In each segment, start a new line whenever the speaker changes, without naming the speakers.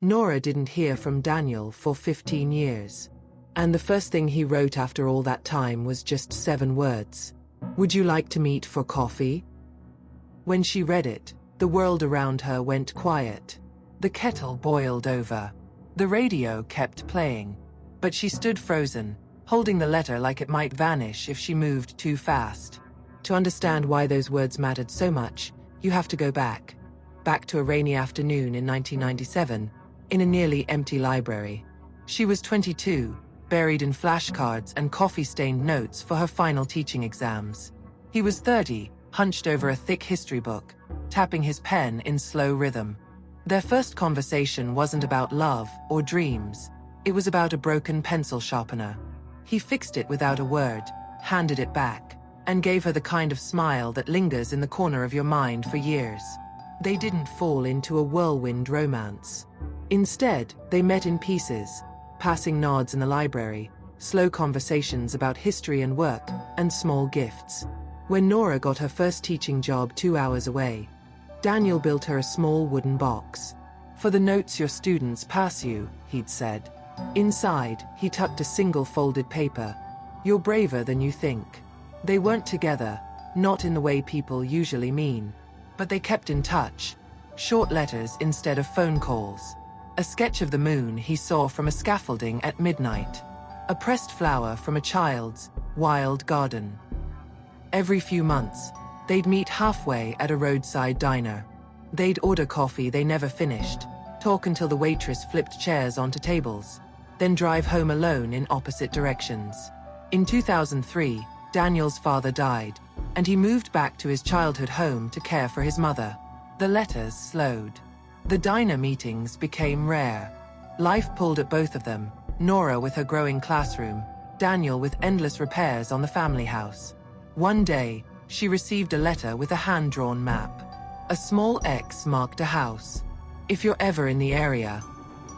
Nora didn't hear from Daniel for 15 years. And the first thing he wrote after all that time was just 7 words. Would you like to meet for coffee? When she read it, the world around her went quiet. The kettle boiled over. The radio kept playing. But she stood frozen, holding the letter like it might vanish if she moved too fast. To understand why those words mattered so much, you have to go back. Back to a rainy afternoon in 1997, in a nearly empty library. She was 22, buried in flashcards and coffee-stained notes for her final teaching exams. He was 30, hunched over a thick history book, tapping his pen in slow rhythm. Their first conversation wasn't about love or dreams. It was about a broken pencil sharpener. He fixed it without a word, handed it back, and gave her the kind of smile that lingers in the corner of your mind for years. They didn't fall into a whirlwind romance. Instead, they met in pieces, passing nods in the library, slow conversations about history and work, and small gifts. When Nora got her first teaching job 2 hours away, Daniel built her a small wooden box. For the notes your students pass you, he'd said. Inside, he tucked a single folded paper. You're braver than you think. They weren't together, not in the way people usually mean. But they kept in touch. Short letters instead of phone calls. A sketch of the moon he saw from a scaffolding at midnight. A pressed flower from a child's wild garden. Every few months, they'd meet halfway at a roadside diner. They'd order coffee they never finished, talk until the waitress flipped chairs onto tables, then drive home alone in opposite directions. In 2003, Daniel's father died, and he moved back to his childhood home to care for his mother. The letters slowed. The diner meetings became rare. Life pulled at both of them, Nora with her growing classroom, Daniel with endless repairs on the family house. One day, she received a letter with a hand-drawn map. A small X marked a house. If you're ever in the area.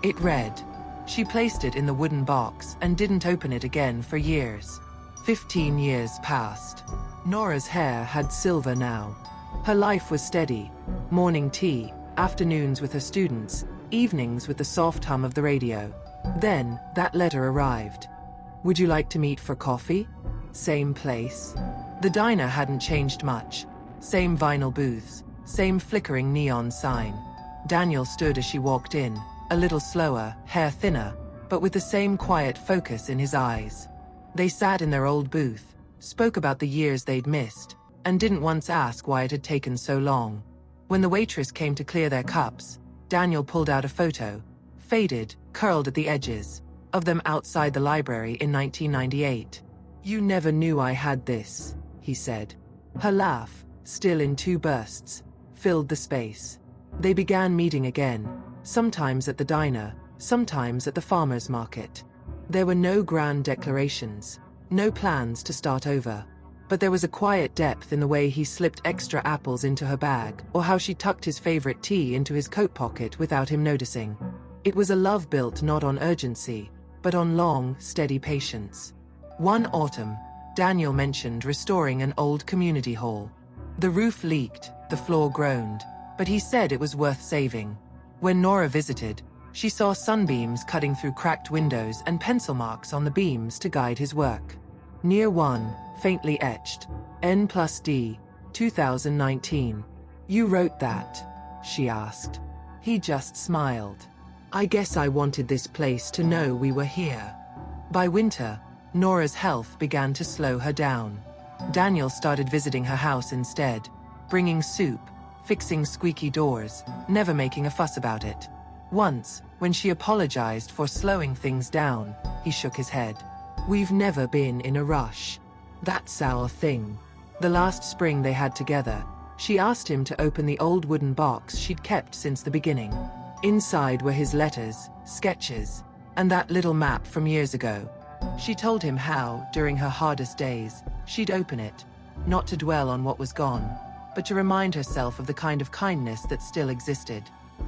It read. She placed it in the wooden box and didn't open it again for years. 15 years passed. Nora's hair had silver now. Her life was steady. Morning tea, afternoons with her students, evenings with the soft hum of the radio. Then, that letter arrived. Would you like to meet for coffee? Same place. The diner hadn't changed much. Same vinyl booths, same flickering neon sign. Daniel stood as she walked in, a little slower, hair thinner, but with the same quiet focus in his eyes. They sat in their old booth, spoke about the years they'd missed, and didn't once ask why it had taken so long. When the waitress came to clear their cups, Daniel pulled out a photo, faded, curled at the edges, of them outside the library in 1998. You never knew I had this, he said. Her laugh, still in 2 bursts, filled the space. They began meeting again, sometimes at the diner, sometimes at the farmer's market. There were no grand declarations, no plans to start over. But there was a quiet depth in the way he slipped extra apples into her bag, or how she tucked his favorite tea into his coat pocket without him noticing. It was a love built not on urgency, but on long, steady patience. One autumn, Daniel mentioned restoring an old community hall. The roof leaked, the floor groaned, but he said it was worth saving. When Nora visited, she saw sunbeams cutting through cracked windows and pencil marks on the beams to guide his work. Near one, faintly etched, N+D, 2019. You wrote that? She asked. He just smiled. I guess I wanted this place to know we were here. By winter, Nora's health began to slow her down. Daniel started visiting her house instead, bringing soup, fixing squeaky doors, never making a fuss about it. Once, when she apologized for slowing things down, he shook his head. We've never been in a rush. That's our thing. The last spring they had together, she asked him to open the old wooden box she'd kept since the beginning. Inside were his letters, sketches, and that little map from years ago. She told him how, during her hardest days, she'd open it, not to dwell on what was gone, but to remind herself of the kind of kindness that still existed.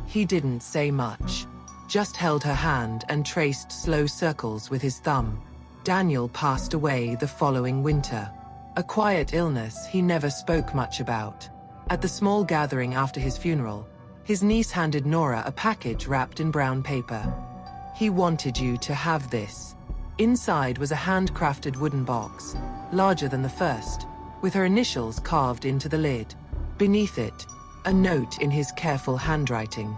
He didn't say much, just held her hand and traced slow circles with his thumb. Daniel passed away the following winter. A quiet illness he never spoke much about. At the small gathering after his funeral, His niece handed Nora a package wrapped in brown paper. He wanted you to have this. Inside was a handcrafted wooden box, larger than the first, with her initials carved into the lid. Beneath it, a note in his careful handwriting.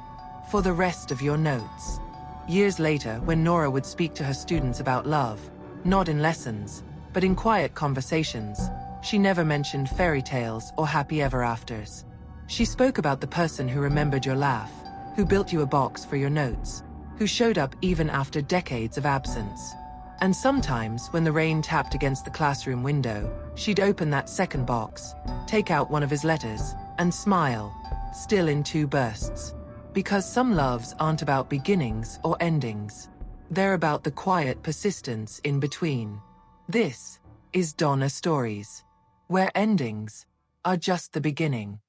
For the rest of your notes. Years later, when Nora would speak to her students about love, not in lessons, but in quiet conversations, she never mentioned fairy tales or happy ever afters. She spoke about the person who remembered your laugh, who built you a box for your notes, who showed up even after decades of absence. And sometimes, when the rain tapped against the classroom window, she'd open that second box, take out one of his letters, and smile, still in two bursts. Because some loves aren't about beginnings or endings. They're about the quiet persistence in between. This is Donna Stories, where endings are just the beginning.